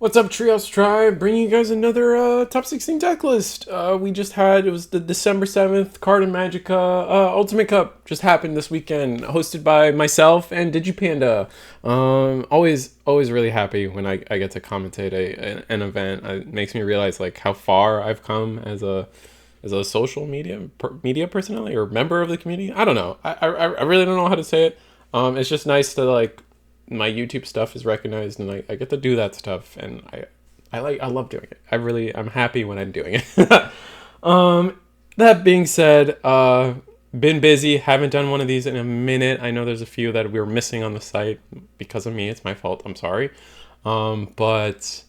What's up, Trios Tribe? Bringing you guys another top 16 deck list. We just had, it was the December 7th Carta Magica Ultimate Cup. Just happened this weekend, hosted by myself and DigiPanda. Always really happy when I get to commentate an event. It makes me realize like how far I've come as a social media personality or member of the community. I don't know. I really don't know how to say it. It's just nice to like my YouTube stuff is recognized and I get to do that stuff and I love doing it. I'm happy when I'm doing it. That being said, been busy, haven't done one of these in a minute. I know there's a few that we were missing on the site because of me. It's my fault. I'm sorry. But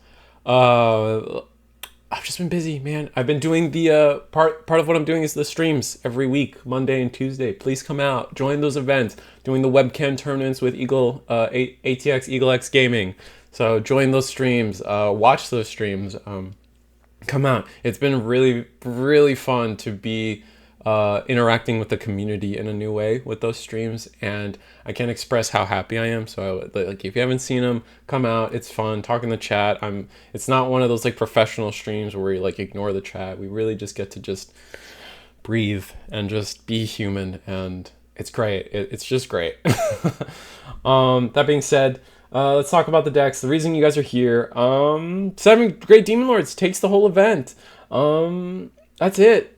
I've just been busy, man. I've been doing the part of what I'm doing is the streams every week, Monday and Tuesday. Please come out, join those events. Doing the webcam tournaments with ATX Eagle X Gaming. So join those streams, watch those streams. Come out. It's been really fun to be interacting with the community in a new way with those streams, and I can't express how happy I am. So like if you haven't seen them, come out. It's fun, talk in the chat. It's not one of those like professional streams where you like ignore the chat. We really just get to just breathe and just be human, and it's great. It's just great. That being said, let's talk about the decks. The reason you guys are here, 7 Great Demon Lords takes the whole event. That's it.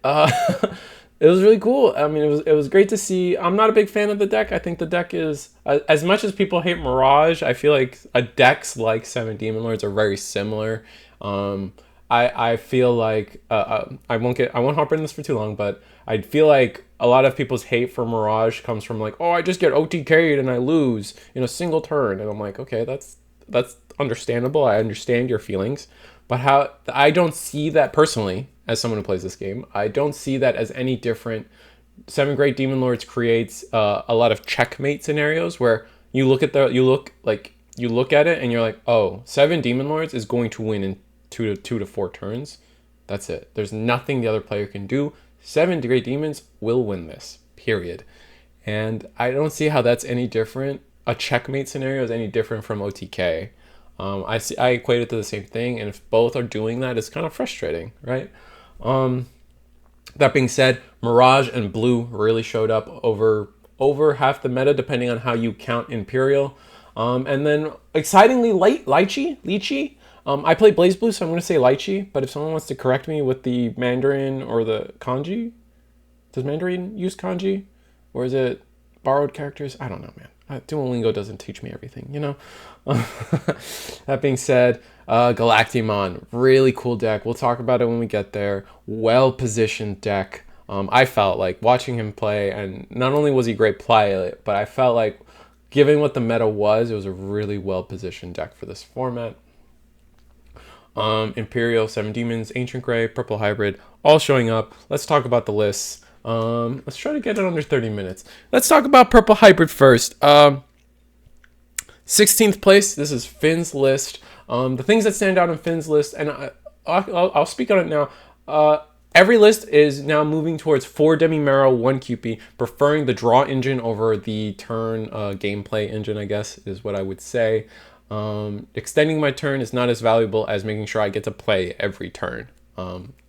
It was really cool. I mean, it was great to see. I'm not a big fan of the deck. I think the deck is, as much as people hate Mirage, I feel like decks like 7 Demon Lords are very similar. I feel like I won't hop in this for too long, but I feel like a lot of people's hate for Mirage comes from like, oh, I just get OTK'd and I lose in a single turn, and I'm like, okay, that's understandable. I understand your feelings, but how I don't see that personally as someone who plays this game. I don't see that as any different. 7 Great Demon Lords creates a lot of checkmate scenarios where you look at it and you're like, oh, 7 Demon Lords is going to win in 2 to 4 turns. That's it. There's nothing the other player can do. 7 Great Demons will win this, period. And I don't see how that's any different. A checkmate scenario is any different from OTK. I equate it to the same thing, and if both are doing that, it's kind of frustrating, right? That being said, Mirage and Blue really showed up over half the meta, depending on how you count Imperial. And then excitingly, Lychee. I play Blaze Blue, so I'm going to say Lychee, but if someone wants to correct me with the Mandarin or the kanji, does Mandarin use kanji? Or is it borrowed characters? I don't know, man. Duolingo doesn't teach me everything, you know? That being said, Galacticmon, really cool deck. We'll talk about it when we get there. Well-positioned deck. I felt like watching him play, and not only was he a great player, but I felt like, given what the meta was, it was a really well-positioned deck for this format. Imperial, 7 Demons, Ancient Grey, Purple Hybrid, all showing up. Let's talk about the lists. Let's try to get it under 30 minutes. Let's talk about Purple Hybrid first. 16th place, this is Finn's list. The things that stand out in Finn's list, and I'll speak on it now. Every list is now moving towards 4 Demi-Marrow, 1 QP, preferring the draw engine over the turn gameplay engine, I guess, is what I would say. Extending my turn is not as valuable as making sure I get to play every turn.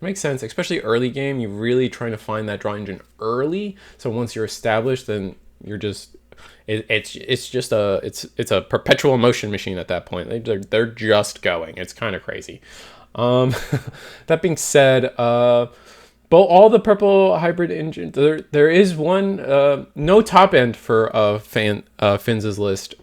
Makes sense, especially early game. You're really trying to find that draw engine early, so once you're established, then you're just it's a perpetual motion machine at that point. They're just going. It's kind of crazy. That being said, all the Purple Hybrid engine, there is one no top end for Finn's list.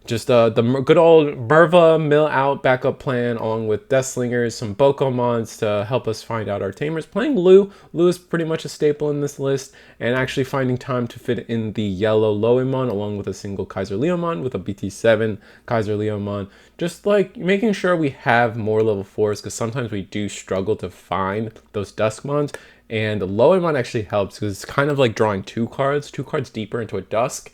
Just the good old Merva mill out backup plan, along with Deathslingers, some Boko mods to help us find out our tamers. Playing Lou is pretty much a staple in this list, and actually finding time to fit in the yellow Loemon along with a single Kaiser Leomon with a BT7 Kaiser Leomon. Just like making sure we have more level 4s, because sometimes we do struggle to find those Duskmons, and the Loemon actually helps because it's kind of like drawing 2 cards deeper into a Dusk,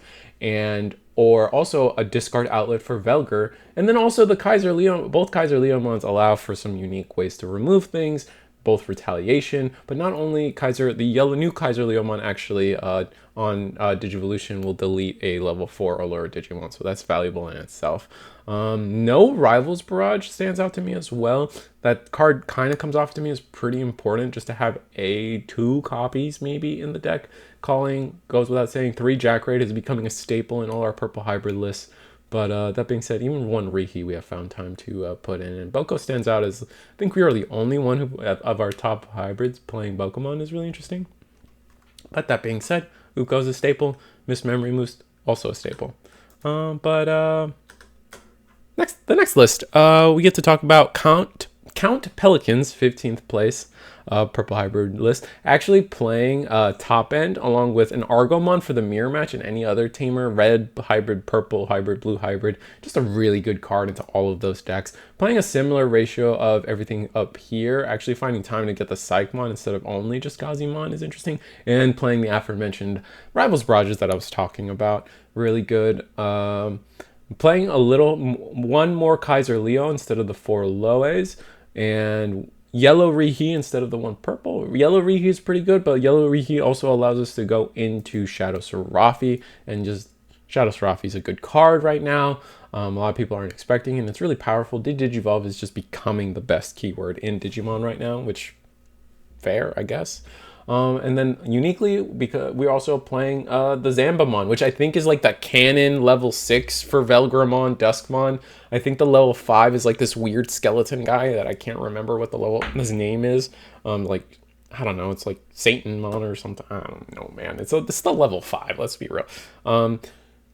or also a discard outlet for Velger. And then also the both Kaiser Leomons allow for some unique ways to remove things. both retaliation, but not only Kaiser, the new Kaiser Leomon actually on Digivolution will delete a level 4 or lower Digimon, so that's valuable in itself. No Rivals Barrage stands out to me as well. That card kind of comes off to me as pretty important, just to have 2 copies maybe in the deck. Calling goes without saying. 3 Jack Raid is becoming a staple in all our purple hybrid lists. But that being said, even 1 Rihi we have found time to put in. And Boko stands out as, I think we are the only one who, of our top hybrids playing Bokomon is really interesting. But that being said, Uko is a staple. Miss Memory Moose also a staple. The next list, we get to talk about Count Pelican's 15th place purple hybrid list, actually playing top end along with an Argomon for the mirror match and any other tamer, red hybrid, purple hybrid, blue hybrid. Just a really good card into all of those decks. Playing a similar ratio of everything up here, actually finding time to get the Psychmon instead of only just Gazimon is interesting, and playing the aforementioned Rivals Barrages that I was talking about. Really good. Playing one more Kaiser Leo instead of the 4 Loes, and Yellow Rihi instead of the 1 purple. Yellow Rihi is pretty good, but Yellow Rihi also allows us to go into Shadow Seraphi, and just Shadow Seraphi is a good card right now. A lot of people aren't expecting, and it's really powerful. Digivolve is just becoming the best keyword in Digimon right now, which fair, I guess. And then uniquely, because we're also playing the Zambamon, which I think is like the canon level 6 for Velgramon, Duskmon. I think the level 5 is like this weird skeleton guy that I can't remember what his name is. Like, I don't know, it's like Satanmon or something. I don't know, man. It's the level 5, let's be real.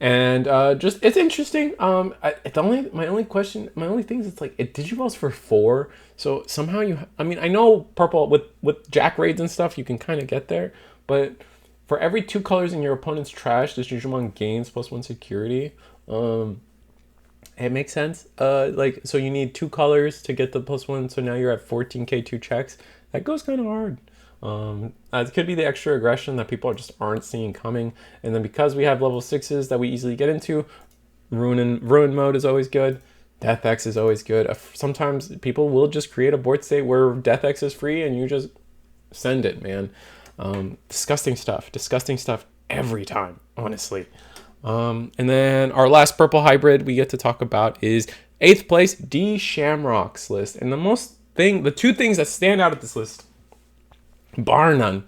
Just it's interesting. My only thing is it's like it Digivolves for 4, so somehow I know purple with Jack Raids and stuff you can kind of get there, but for every 2 colors in your opponent's trash, this Digimon gains +1 security. It makes sense. So you need 2 colors to get the +1, so now you're at 14k 2 checks. That goes kind of hard. It could be the extra aggression that people just aren't seeing coming, and then because we have level 6s that we easily get into, ruin mode is always good. Death X is always good. Sometimes people will just create a board state where Death X is free and you just send it, man. Disgusting stuff every time, honestly. And then our last purple hybrid we get to talk about is 8th place D Shamrock's list, and the 2 things that stand out at this list, bar none,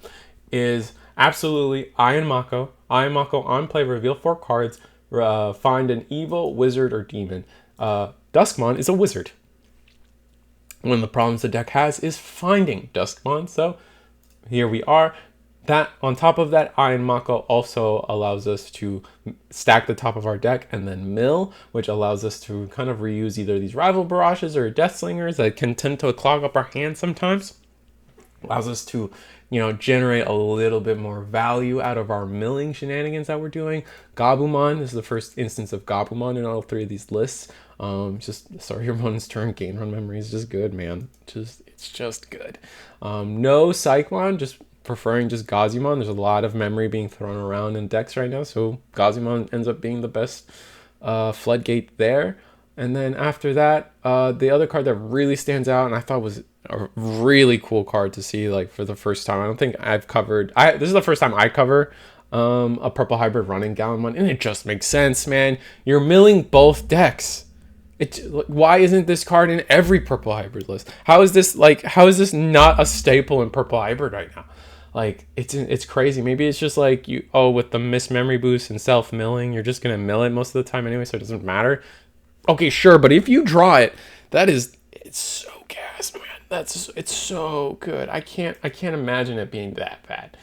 is absolutely Iron Mako. Iron Mako on play, reveal 4 cards, find an evil, wizard, or demon. Duskmon is a wizard. One of the problems the deck has is finding Duskmon, so here we are. That on top of that, Iron Mako also allows us to stack the top of our deck and then mill, which allows us to kind of reuse either these Rival Barrages or Death Slingers that can tend to clog up our hand sometimes. Allows us to, generate a little bit more value out of our milling shenanigans that we're doing. Gabumon is the first instance of Gabumon in all 3 of these lists. Sorrymon's turn, gain run memory is just good, man. It's just good. No Psychmon, just preferring just Gazimon. There's a lot of memory being thrown around in decks right now, so Gazimon ends up being the best floodgate there. And then after that, the other card that really stands out and I thought was a really cool card to see, like, for the first time. I don't think I've covered... this is the first time I cover a purple hybrid running Galacticmon, and it just makes sense, man. You're milling both decks. Why isn't this card in every purple hybrid list? How is this not a staple in purple hybrid right now? Like, it's crazy. Maybe it's just like with the miss memory boost and self milling, you're just gonna mill it most of the time anyway, so it doesn't matter. Okay, sure, but if you draw it, it's so gas, man. It's so good. I can't imagine it being that bad.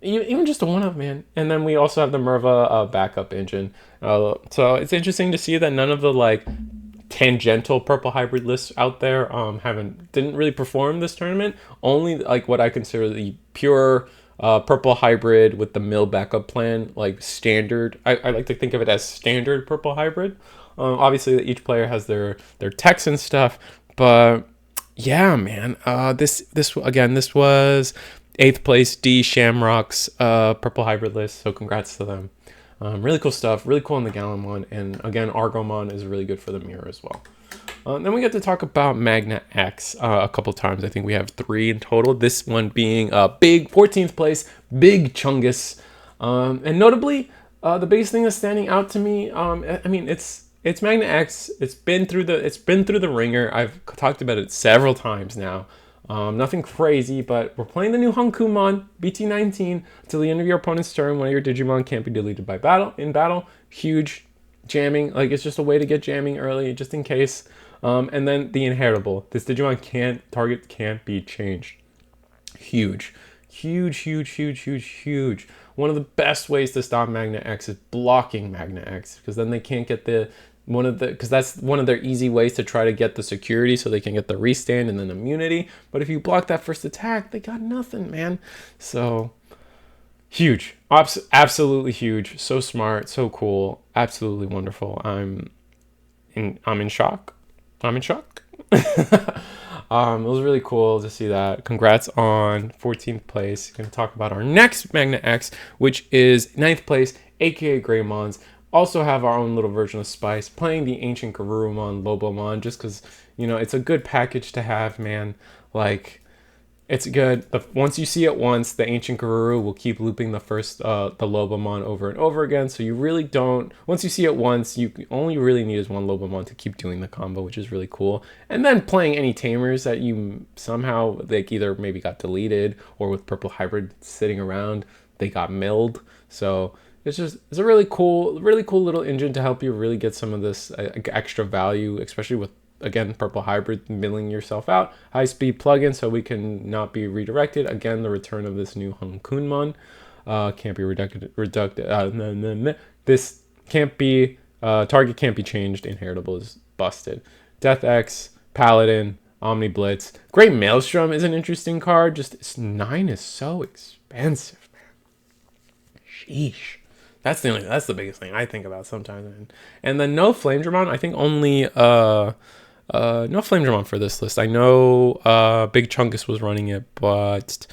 Even just a one-up, man. And then we also have the Merva backup engine. So it's interesting to see that none of the like tangential purple hybrid lists out there didn't really perform this tournament. Only like what I consider the pure purple hybrid with the mill backup plan, like standard. I like to think of it as standard purple hybrid. Obviously, each player has their techs and stuff, but yeah, man. This was 8th place D Shamrock's purple hybrid list. So congrats to them. Really cool stuff. Really cool on the Galacticmon, and again, Argomon is really good for the mirror as well. Then we get to talk about Magna X a couple times. I think we have 3 in total. This one being big 14th place, Big Chungus. And notably, the biggest thing that's standing out to me, I mean, it's Magna X. It's been through the ringer. I've talked about it several times now. Nothing crazy, but we're playing the new Hankumon BT19 until the end of your opponent's turn. One of your Digimon can't be deleted by battle. Huge jamming, like it's just a way to get jamming early, just in case. And then the inheritable. This Digimon target can't be changed. Huge. One of the best ways to stop Magna X is blocking Magna X, because then they can't get because that's one of their easy ways to try to get the security, so they can get the restand and then immunity. But if you block that first attack, they got nothing, man. So huge, absolutely huge. So smart, so cool, absolutely wonderful. I'm in shock. It was really cool to see that. Congrats on 14th place. Going to talk about our next Magna X, which is 9th place, aka Greymons. Also have our own little version of Spice, playing the ancient Garurumon, Lobomon, just because, you know, it's a good package to have, man. Like, it's good. Once you see it once, the ancient Garuru will keep looping the Lobomon over and over again. So you really don't, once you see it once, all you really need is one Lobomon to keep doing the combo, which is really cool. And then playing any tamers that you somehow, like, either maybe got deleted, or with Purple Hybrid sitting around, they got milled. So it's a really cool little engine to help you really get some of this extra value, especially with, again, Purple Hybrid milling yourself out. High speed plugin so we can not be redirected. Again, the return of this new Hankumon. Can't be reducted. This can't be, target can't be changed. Inheritable is busted. Death X, Paladin, Omni Blitz. Great Maelstrom is an interesting card. Just 9 is so expensive, man. Sheesh. That's the biggest thing I think about sometimes. And then no Flame Dramon. I think only no Flame Dramon for this list. I know Big Chungus was running it, but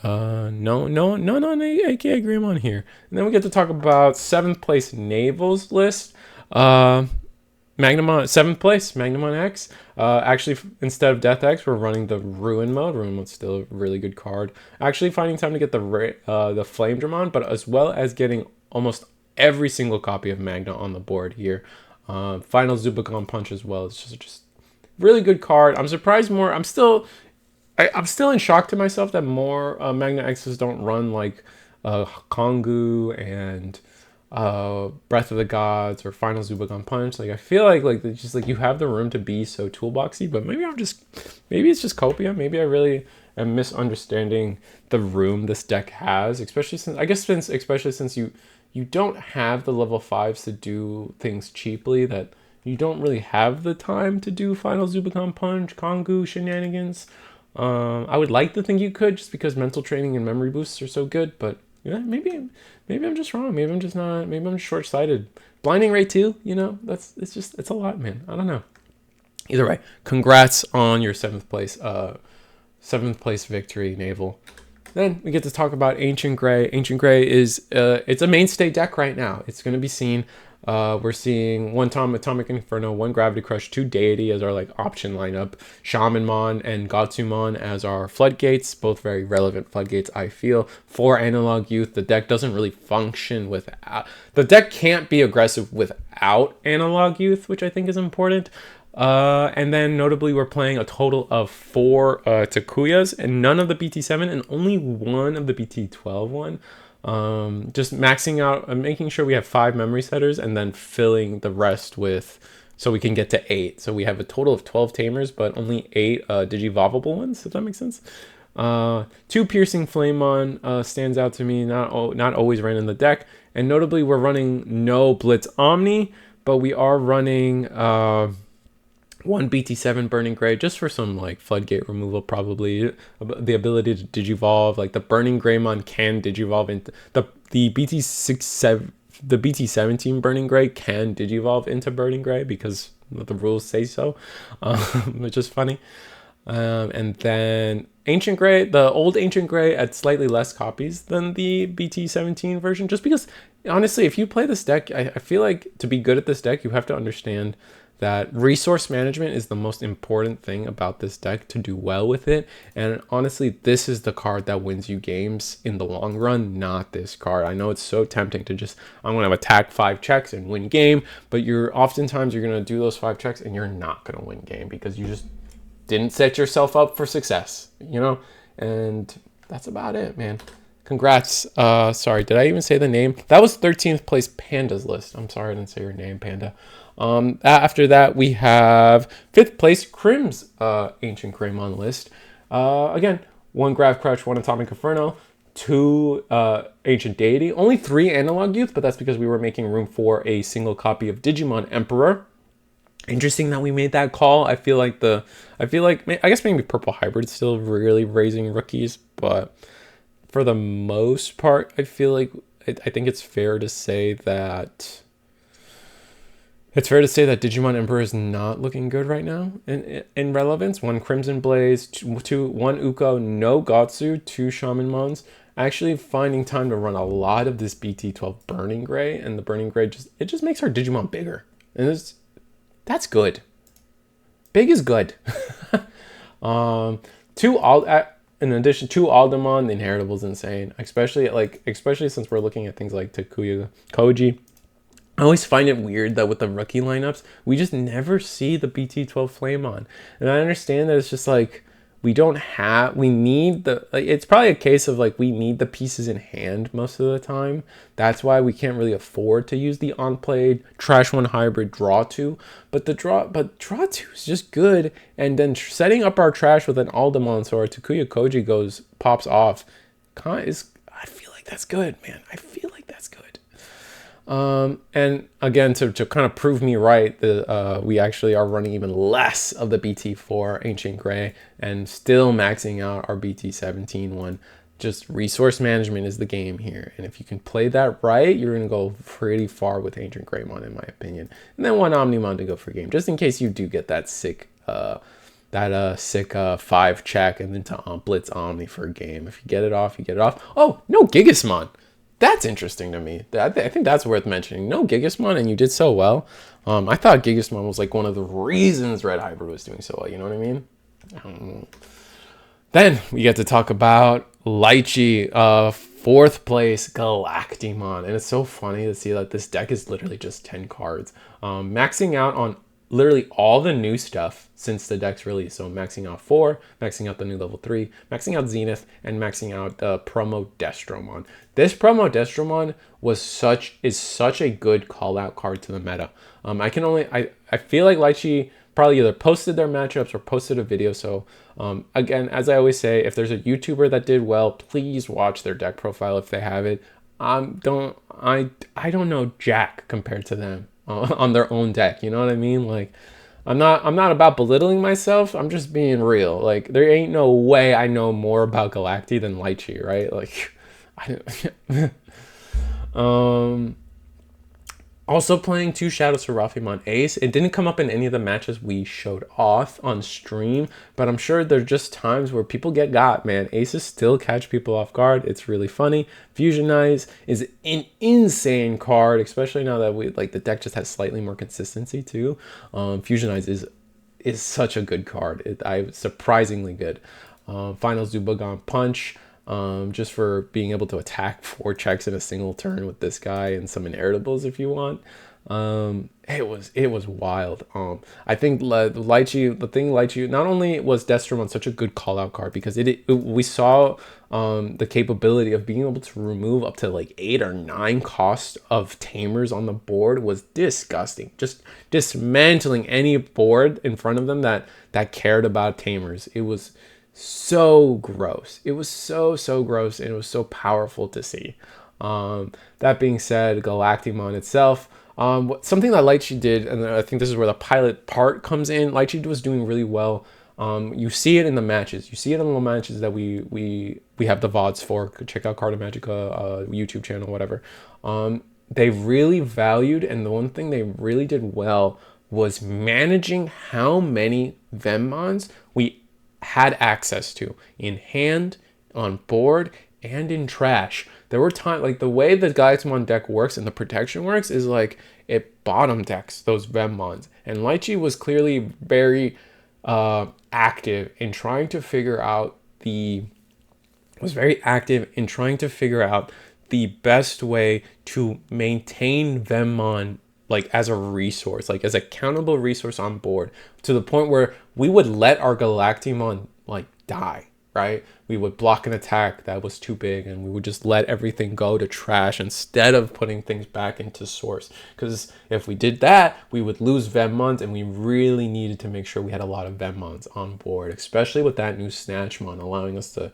no, aka Greymon here. And then we get to talk about 7th place Naval's list. Magnemon, 7th place Magnemon X. Actually, instead of Death X, we're running the Ruin mode. Ruin mode's still a really good card. Actually, finding time to get the Flame Dramon, but as well as getting almost every single copy of Magna on the board here. Final Zubagon Punch as well. It's just really good card. I'm surprised more. I'm still in shock to myself that more Magna X's don't run like Kongu and Breath of the Gods or Final Zubagon Punch. Like, I feel like it's just like you have the room to be so toolboxy, but maybe it's just Copia. Maybe I really am misunderstanding the room this deck has, especially since you don't have the level 5s to do things cheaply, that you don't really have the time to do Final Zubagon Punch, Kongu shenanigans. I would like to think you could, just because mental training and memory boosts are so good, but yeah, maybe I'm just wrong. Maybe I'm just short-sighted. Blinding Ray 2, you know, it's a lot, man. I don't know. Either way, congrats on your 7th place victory, Naval. Then we get to talk about Ancient Grey. Ancient Grey is it's a mainstay deck right now. It's going to be seen. We're seeing 1 Atomic Inferno, 1 Gravity Crush, 2 Deity as our like option lineup, Shamanmon and Gatsumon as our floodgates, both very relevant floodgates, I feel. 4 Analog Youth. The deck doesn't really function without. The deck can't be aggressive without Analog Youth, which I think is important. And then notably, we're playing a total of 4 Takuyas, and none of the BT7 and only 1 of the BT12 one. Just maxing out and making sure we have 5 memory setters, and then filling the rest with, so we can get to 8. So we have a total of 12 tamers, but only 8 digivolvable ones, if that makes sense. 2 Piercing Flamemon stands out to me, not always ran in the deck. And notably, we're running no Blitz Omni, but we are running 1 BT7 Burning Gray, just for some like floodgate removal, probably. The ability to digivolve, like the Burning Greymon can digivolve into the BT17 Burning Gray can digivolve into Burning Gray because the rules say so, which is funny. And then Ancient Gray, the old Ancient Gray at slightly less copies than the BT17 version, just because honestly, if you play this deck, I feel like to be good at this deck, you have to understand that resource management is the most important thing about this deck to do well with it. And honestly, this is the card that wins you games in the long run, not this card. I know it's so tempting to just, I'm going to attack 5 checks and win game, but oftentimes you're going to do those 5 checks and you're not going to win game because you just didn't set yourself up for success, you know? And that's about it, man. Congrats. Sorry, did I even say the name? That was 13th place Panda's list. I'm sorry I didn't say your name, Panda. After that, we have 5th place Crim's Ancient Greymon list. Again, 1 Grav Crush, 1 Atomic Inferno, 2 Ancient Deity, only 3 Analog Youth, but that's because we were making room for a single copy of Digimon Emperor. Interesting that we made that call. I guess maybe Purple Hybrid's still really raising rookies, but for the most part, I think it's fair to say that Digimon Emperor is not looking good right now in relevance. 1 Crimson Blaze, 1 Uko, no Gotsu, 2 Shamanmons. Actually finding time to run a lot of this BT12 Burning Gray, and the Burning Gray just makes our Digimon bigger. And that's good. Big is good. In addition, 2 Aldemon, the Inheritable's insane. Especially since we're looking at things like Takuya Koji. I always find it weird that with the rookie lineups, we just never see the BT12 Flamon. And I understand that it's just like, it's probably a case of like, we need the pieces in hand most of the time. That's why we can't really afford to use the on-played Trash 1 Hybrid Draw 2. But Draw 2 is just good. And then setting up our trash with an Aldemon so our Takuya Koji pops off. I feel like that's good, man. I feel like that's good. And again, to kind of prove me right, we actually are running even less of the BT4 Ancient Gray and still maxing out our BT17 one. Just resource management is the game here. And if you can play that right, you're going to go pretty far with Ancient Greymon, in my opinion. And then 1 Omnimon to go for game, just in case you do get that sick 5 check and then to Blitz Omni for a game. If you get it off, you get it off. Oh, no Gigasmon. That's interesting to me. I think that's worth mentioning. No Gigasmon, and you did so well. I thought Gigasmon was like one of the reasons Red Hybrid was doing so well. You know what I mean? I don't know. Then we get to talk about Lychee, 4th place Galacticmon. And it's so funny to see that this deck is literally just 10 cards. Maxing out on literally all the new stuff since the deck's release. So maxing out 4, maxing out the new level 3, maxing out Zenith, and maxing out the promo Destromon. This promo Destromon is such a good call out card to the meta. I feel like Lychee probably either posted their matchups or posted a video. So again, as I always say, if there's a YouTuber that did well, please watch their deck profile if they have it. I don't know jack compared to them on their own deck. You know what I mean? Like, I'm not about belittling myself. I'm just being real. Like, there ain't no way I know more about Galacti than Lychee, right? Like, also playing 2 Shadow Seraphimon Ace. It didn't come up in any of the matches we showed off on stream, but I'm sure there's just times where people get got, man. Aces still catch people off guard. It's really funny. Fusionize is an insane card, especially now that the deck just has slightly more consistency too. Fusionize is such a good card. Surprisingly good. Final Zubagon Punch. Just for being able to attack 4 checks in a single turn with this guy and some inheritables if you want. It was wild. I think Lychee, not only was Destromon such a good call out card because we saw the capability of being able to remove up to like 8 or 9 cost of tamers on the board was disgusting. Just dismantling any board in front of them that cared about tamers. It was so gross. It was so gross, and it was so powerful to see. That being said, Galacticmon itself, something that Lychee did, and I think this is where the pilot part comes in. Lychee was doing really well. You see it in the matches. You see it in the matches that we have the VODs for. Check out Carta Magica YouTube channel, whatever. They really valued, and the one thing they really did well was managing how many Venmons we had access to in hand, on board, and in trash. There were times, like the way the Galacticmon deck works and the protection works is like, it bottom decks those Vemmons. And Lychee was clearly very active in trying to figure out the best way to maintain Vemmon like as a resource, like as a countable resource on board, to the point where we would let our Galacticmon like die, right? We would block an attack that was too big, and we would just let everything go to trash instead of putting things back into source. Because if we did that, we would lose Vemmons, and we really needed to make sure we had a lot of Vemmons on board, especially with that new Snatchmon allowing us to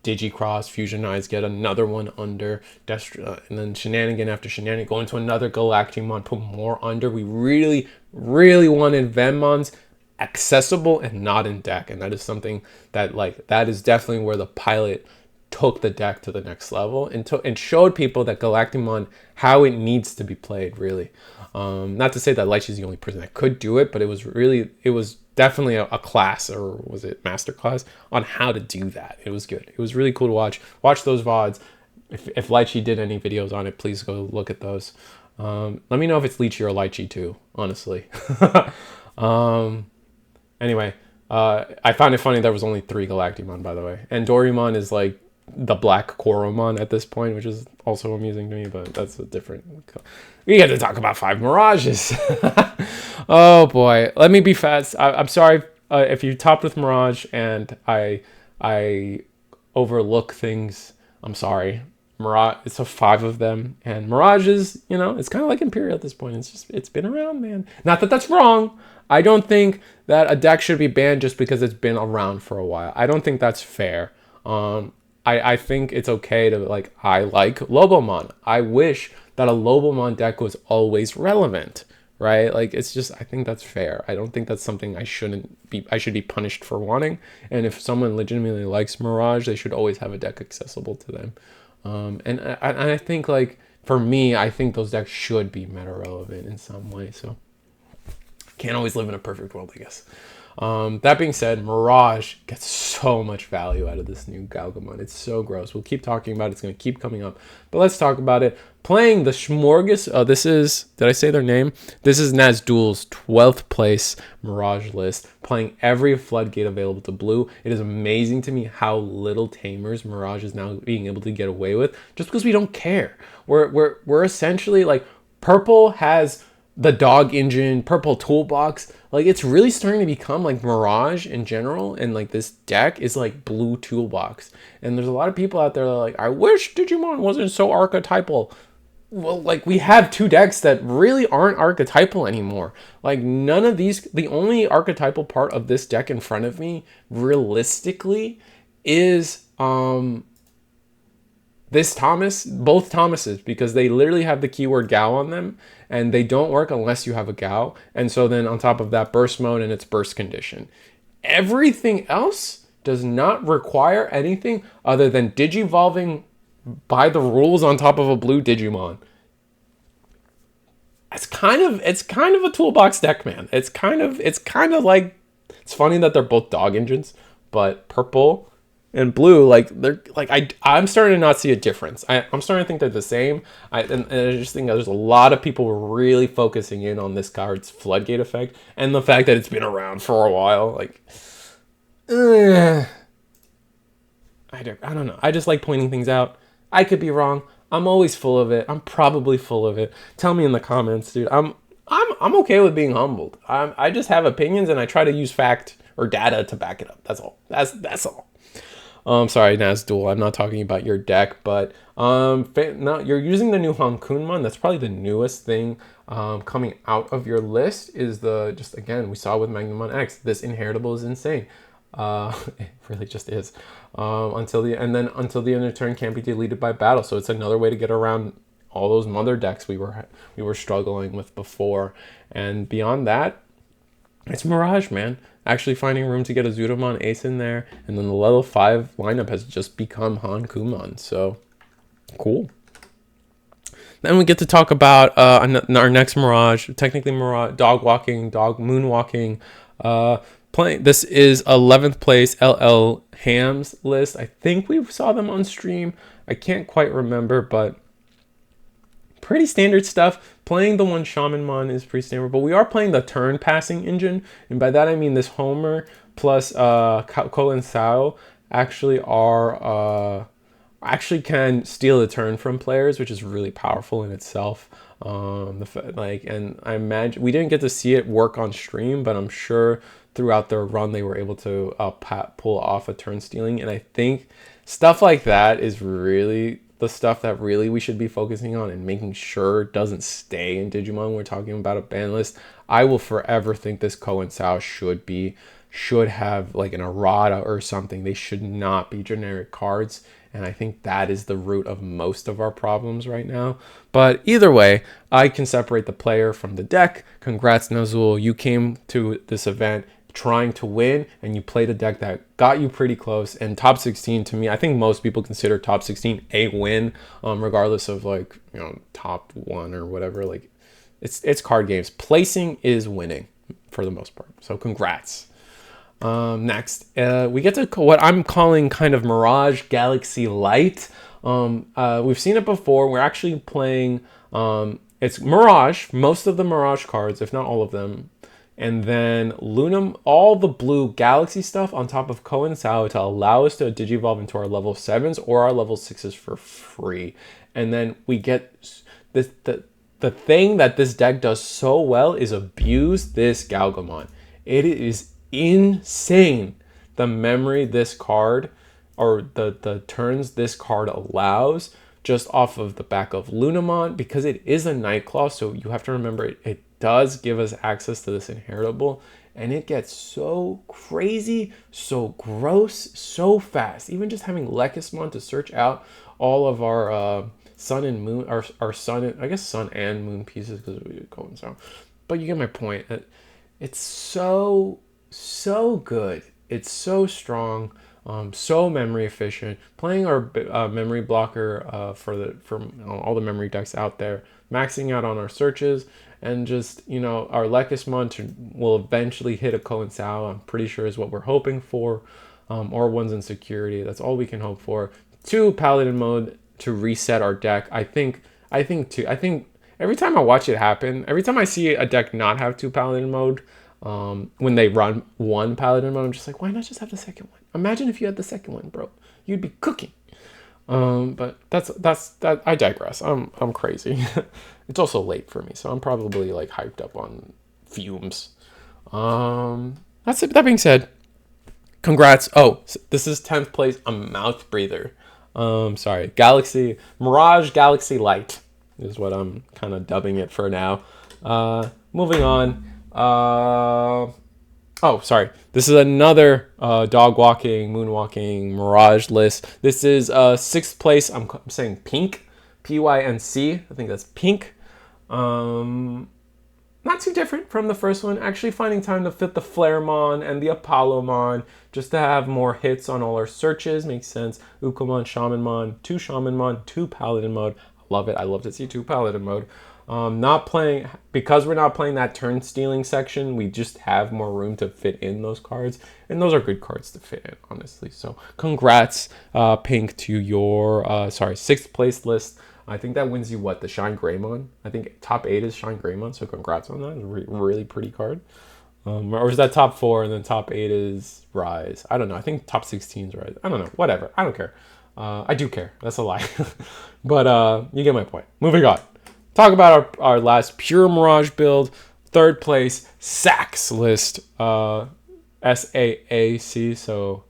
Digicross, Fusionize, get another one under, and then shenanigan after shenanigan, go into another Galacticmon, put more under. We really, really wanted Vemmons accessible and not in deck, and that is something that that is definitely where the pilot took the deck to the next level and showed people that Galacticmon how it needs to be played, really. Not to say that Lychee is the only person that could do it, but it was definitely a class, or was it master class, on how to do that. It was good. It was really cool to watch those VODs. If Lychee did any videos on it, please go look at those. Let me know if it's Lychee or Lychee too, honestly. Anyway, I found it funny there was only 3 Galacticmon, by the way. And Dorymon is like the black Koromon at this point, which is also amusing to me, but that's a different... We get to talk about 5 Mirages. Oh boy, let me be fast. I'm sorry if you topped with Mirage and I overlook things. I'm sorry. Mirage, it's a 5 of them, and Mirage is, it's kind of like Imperial at this point. It's been around, man. Not that that's wrong. I don't think that a deck should be banned just because it's been around for a while. I don't think that's fair. I think it's okay to I like Lobomon. I wish that a Lobomon deck was always relevant, right? It's just, I think that's fair. I don't think that's something I should be punished for wanting. And if someone legitimately likes Mirage, they should always have a deck accessible to them. And I think for me, I think those decks should be meta relevant in some way. So can't always live in a perfect world, I guess. That being said, Mirage gets so much value out of this new Galgamon. It's so gross. We'll keep talking about it. It's going to keep coming up. But let's talk about it. Playing the Smorgas. This is... Did I say their name? This is Nazduel's 12th place Mirage list. Playing every Floodgate available to blue. It is amazing to me how little tamers Mirage is now being able to get away with. Just because we don't care. We're essentially purple has... the dog engine, purple toolbox, it's really starting to become Mirage in general, and this deck is blue toolbox. And there's a lot of people out there that are I wish Digimon wasn't so archetypal. Well, we have 2 decks that really aren't archetypal anymore. None of these, the only archetypal part of this deck in front of me, realistically, is both Thomases, because they literally have the keyword Gao on them, and they don't work unless you have a Gao. And so then on top of that, burst mode and its burst condition. Everything else does not require anything other than digivolving by the rules on top of a blue Digimon. It's kind of a toolbox deck, man. It's kind of it's funny that they're both dog engines, but purple and blue, I'm starting to not see a difference. I'm starting to think they're the same. And I just think there's a lot of people really focusing in on this card's Floodgate effect and the fact that it's been around for a while. I don't know. I just like pointing things out. I could be wrong. I'm always full of it. I'm probably full of it. Tell me in the comments, dude. I'm okay with being humbled. I just have opinions, and I try to use fact or data to back it up. That's all. That's all. Sorry, Nazduel, I'm not talking about your deck, but no, you're using the new Hankunmon. That's probably the newest thing coming out of your list. Is again, we saw with Magna X, this inheritable is insane. It really just is. Until the end of turn can't be deleted by battle. So it's another way to get around all those mother decks we were struggling with before. And beyond that, it's Mirage, man. Actually finding room to get a Zudomon Ace in there, and then the level 5 lineup has just become Hankumon. So cool. Then we get to talk about our next Mirage, technically Mirage, dog moonwalking. Playing. This is 11th place LL Hams list. I think we saw them on stream. I can't quite remember, but pretty standard stuff. Playing the one Shamanmon is pretty standard, but we are playing the turn passing engine, and by that I mean this Homer plus Ko and Sao actually actually can steal a turn from players, which is really powerful in itself. And I imagine we didn't get to see it work on stream, but I'm sure throughout their run they were able to pull off a turn stealing, and I think stuff like that is really the stuff that really we should be focusing on and making sure it doesn't stay in Digimon. We're talking about a ban list. I will forever think this Ko and Sao should have like an errata or something. They should not be generic cards, and I think that is the root of most of our problems right now. But either way, I can separate the player from the deck. Congrats, Nazul. You came to this event trying to win, and you played a deck that got you pretty close. And top 16, to me, I think most people consider top 16 a win, regardless of like, you know, top 1 or whatever. Like, it's card games. Placing is winning for the most part. So congrats. Next, we get to what I'm calling kind of Mirage Galaxy Light. We've seen it before. We're actually playing, it's Mirage, most of the Mirage cards, if not all of them. And then all the blue Galaxy stuff on top of Ko and Sao to allow us to digivolve into our level 7s or our level 6s for free. And then we get this, the thing that this deck does so well is abuse this Galacticmon. It is insane the memory this card, or the turns this card allows just off of the back of Lunamon, because it is a Nightclaw, so you have to remember it does give us access to this inheritable, and it gets so crazy, so gross, so fast. Even just having Lekismon to search out all of our sun and moon, our sun, and I guess sun and moon pieces, because we go and so. But you get my point. It's so good. It's so strong, so memory efficient. Playing our memory blocker for all the memory decks out there, maxing out on our searches, and just, you know, our Lekismon will eventually hit a Ko and Sao. I'm pretty sure is what we're hoping for, or ones in security. That's all we can hope for. 2 Paladin mode to reset our deck. I think every time I watch it happen, every time I see a deck not have 2 Paladin mode, when they run 1 Paladin mode, I'm just like, why not just have the second one? Imagine if you had the second one, bro. You'd be cooking. But that. I digress. I'm crazy. It's also late for me, so I'm probably like hyped up on fumes. That's it. That being said, congrats. Oh, this is 10th place. A mouth breather. Sorry. Mirage Galaxy Light is what I'm kind of dubbing it for now. Moving on. Oh, sorry. This is another dog walking, moonwalking Mirage list. This is 6th place. I'm saying pink, PYNC. I think that's pink. Not too different from the first one. Actually finding time to fit the Flaremon and the Apollomon just to have more hits on all our searches. Makes sense. Ukomon, Shamanmon, 2 Shamanmon, 2 Paladin mode. I love it. I love to see 2 Paladin mode. Because we're not playing that turn stealing section, we just have more room to fit in those cards, and those are good cards to fit in, honestly. So congrats, Pink, to your 6th place list. I think that wins you the Shine Greymon. I think top 8 is Shine Greymon, so congrats on that. It's a really pretty card. Or is that top 4 and then top 8 is Rise? I don't know. I think top 16 is Rise. I don't know. Whatever. I don't care. I do care. That's a lie. But you get my point. Moving on. Talk about our last pure Mirage build. 3rd place, Sax list. SAAC, so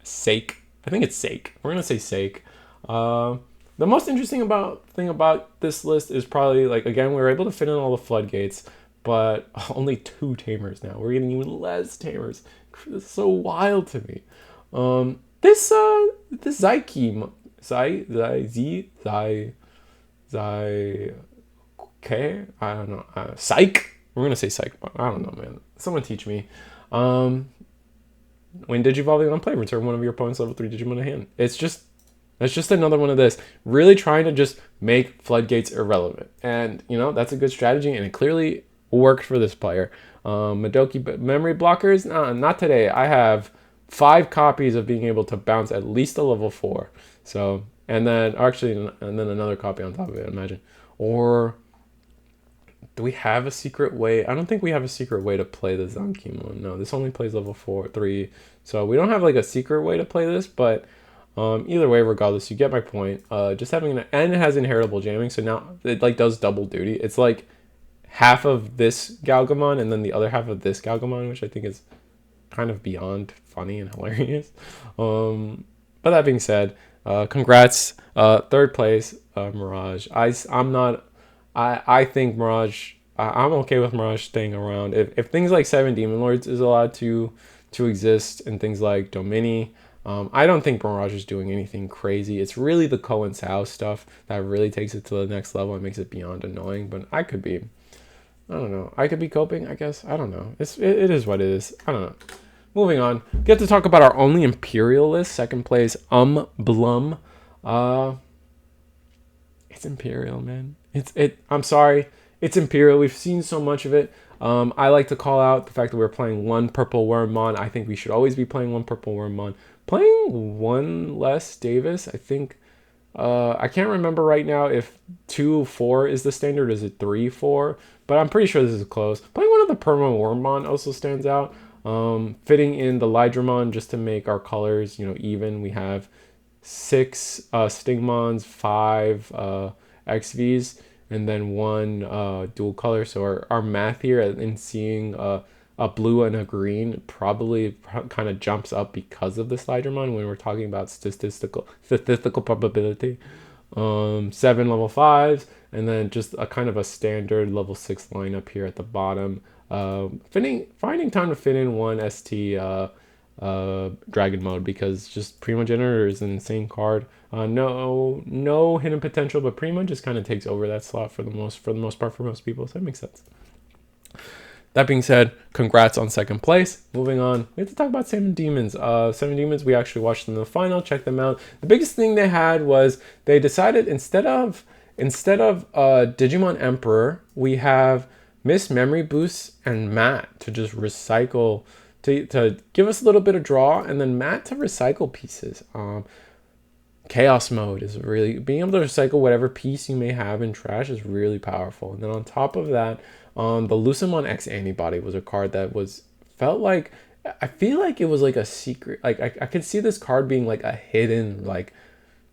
Sake. I think it's Sake. We're going to say Sake. The most interesting thing about this list is probably, like, again, we were able to fit in all the floodgates, but only 2 tamers now. We're getting even less tamers. It's so wild to me. This Zyke, okay, I don't know. Psych. We're gonna say Psych. I don't know, man. Someone teach me. When digivolving on play, return one of your opponent's level 3 Digimon to hand. It's just another one of this. Really trying to just make floodgates irrelevant, and you know that's a good strategy, and it clearly worked for this player. Madoki memory blockers. Not today. I have 5 copies of being able to bounce at least a level 4. So, and then another copy on top of it. Imagine. Or do we have a secret way? I don't think we have a secret way to play the Zankimon. No, this only plays level 4, 3. So we don't have like a secret way to play this, but either way, regardless, you get my point. Just having and it has inheritable jamming, so now it like does double duty. It's like half of this Galgamon and then the other half of this Galgamon, which I think is kind of beyond funny and hilarious. But that being said, congrats, third place, Mirage. I think Mirage. I'm okay with Mirage staying around. If things like 7 Demon Lords is allowed to exist and things like Domini, I don't think Mirage is doing anything crazy. It's really the Ko and Sao stuff that really takes it to the next level and makes it beyond annoying. But I could be coping, I guess. I don't know. It is what it is. I don't know. Moving on. Get to talk about our only Imperial list. Second place, Blum. It's Imperial, man. I'm sorry. It's Imperial. We've seen so much of it. I like to call out the fact that we're playing one Purple Wormmon. I think we should always be playing one Purple Wormmon. Playing one less Davis, I think. I can't remember right now if 2-4 is the standard. Is it 3-4? But I'm pretty sure this is close. Playing one of the Purple Wormmon also stands out. Fitting in the Lydramon just to make our colors, even. We have 6 Stingmons, 5 XVs, and then 1 dual color. So our math here in seeing a blue and a green probably kind of jumps up because of this Lydramon when we're talking about statistical probability. 7 level 5s, and then just a kind of a standard level 6 lineup here at the bottom. Finding time to fit in 1 ST Dragon Mode, because just Primo Generator is an insane card. No hidden potential, but Primo just kind of takes over that slot for the most part for most people, so that makes sense. That being said, congrats on second place. Moving on, we have to talk about 7 Demons. 7 Demons, we actually watched them in the final, checked them out. The biggest thing they had was they decided instead of Digimon Emperor, we have Miss Memory Boost and Matt to just recycle, to give us a little bit of draw, and then Matt to recycle pieces. Chaos mode is really, being able to recycle whatever piece you may have in trash is really powerful. And then on top of that, the Lucemon X Antibody was a card that I feel like it was like a secret, like I could see this card being like a hidden, like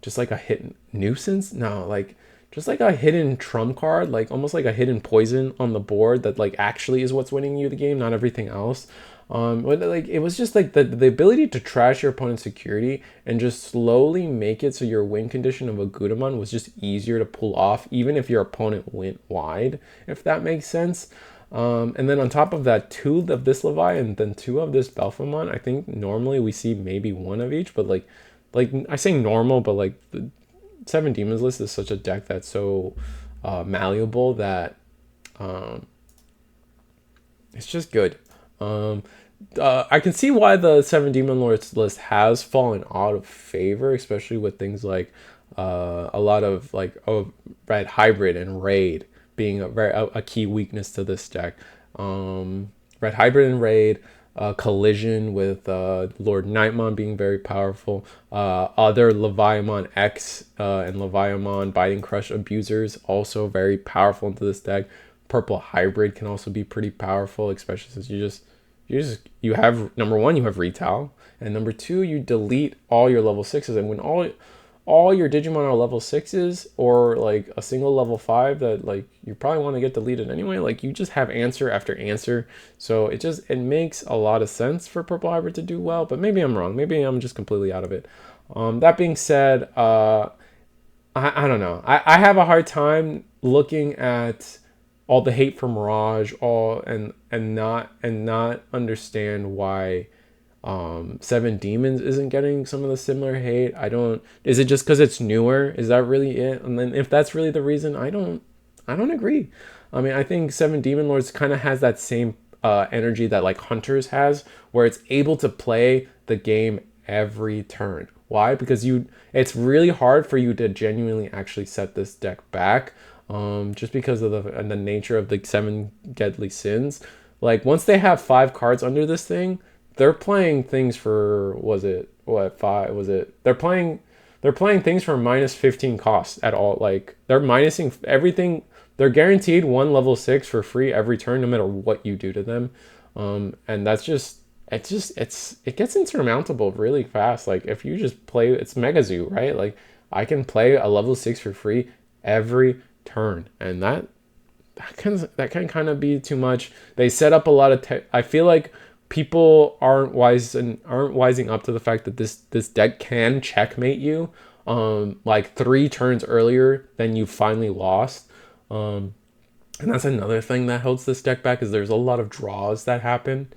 just like a hidden nuisance. No, like just like a hidden trump card, like almost like a hidden poison on the board that like actually is what's winning you the game, not everything else. But like it was just like the ability to trash your opponent's security and just slowly make it so your win condition of a Gudamon was just easier to pull off, even if your opponent went wide, if that makes sense. And then on top of that, 2 of this Levi and then 2 of this Belphemon. I think normally we see maybe 1 of each, but like I say normal, but like the 7 Demons list is such a deck that's so malleable that it's just good. I can see why the 7 Demon Lords list has fallen out of favor, especially with things like a lot of like Red Hybrid and Raid being a key weakness to this deck. Red Hybrid and Raid, Collision with Lord Nightmon being very powerful. Other Leviamon X and Leviamon Biting Crush abusers also very powerful into this deck. Purple Hybrid can also be pretty powerful, especially since you have, number 1, you have Retail, and number 2, you delete all your level 6s, and when all your Digimon are level 6s, or like a single level 5 that like you probably want to get deleted anyway, like you just have answer after answer. So it makes a lot of sense for Purple Hybrid to do well, but maybe I'm wrong. Maybe I'm just completely out of it. That being said, I don't know. I have a hard time looking at all the hate for Mirage, and not understand why 7 Demons isn't getting some of the similar hate. Is it just because it's newer? Is that really it? And then if that's really the reason, I don't agree. I mean, I think 7 Demon Lords kind of has that same energy that like Hunters has, where it's able to play the game every turn. Why? Because it's really hard for you to genuinely actually set this deck back. Just because of the nature of the 7 deadly sins. Like once they have 5 cards under this thing, they're playing things for, they're playing they're playing things for minus 15 costs at all. Like they're minusing everything. They're guaranteed one level 6 for free every turn, no matter what you do to them. And that's just it gets insurmountable really fast. Like if you just play, it's Mega Zoo, right? Like I can play a level 6 for free every turn, and that can kind of be too much. They set up a lot of I feel like people aren't wising up to the fact that this deck can checkmate you like 3 turns earlier than you finally lost. And that's another thing that holds this deck back, is there's a lot of draws that happen,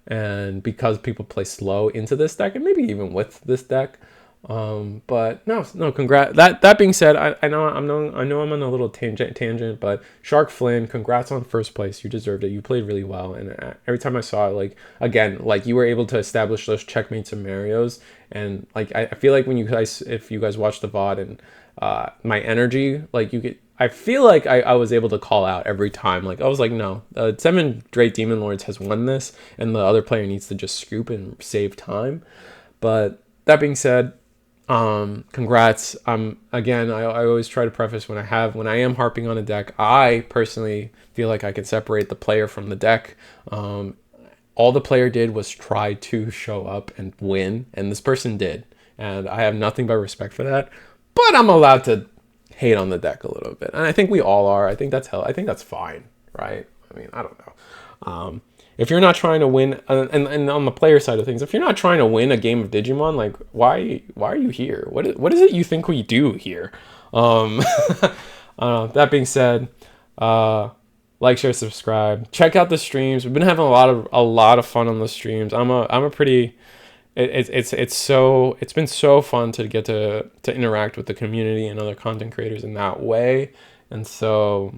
and because people play slow into this deck, and maybe even with this deck. But no, congrats. That being said, I know I'm on a little tangent, but Shark Flynn, congrats on first place. You deserved it. You played really well, and every time I saw it, like again, like you were able to establish those checkmate scenarios, and like I feel like when if you guys watch the VOD and my energy, like you get. I feel like I was able to call out every time. Like I was like, no, 7 Great Demon Lords has won this, and the other player needs to just scoop and save time. But that being said, congrats. Again, I always try to preface when I am harping on a deck, I personally feel like I can separate the player from the deck. All the player did was try to show up and win, and this person did, and I have nothing but respect for that. But I'm allowed to hate on the deck a little bit, and I think we all are. I think that's fine, right? I mean, I don't know. If you're not trying to win, and on the player side of things, if you're not trying to win a game of Digimon, like why are you here? What is it you think we do here? That being said, like, share, subscribe, check out the streams. We've been having a lot of fun on the streams. It's been so fun to get to interact with the community and other content creators in that way. And so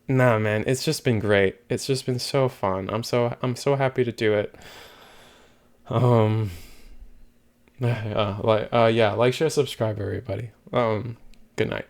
nah, man, it's just been great. It's just been so fun. I'm so happy to do it. Yeah, like, share, subscribe, everybody. Good night.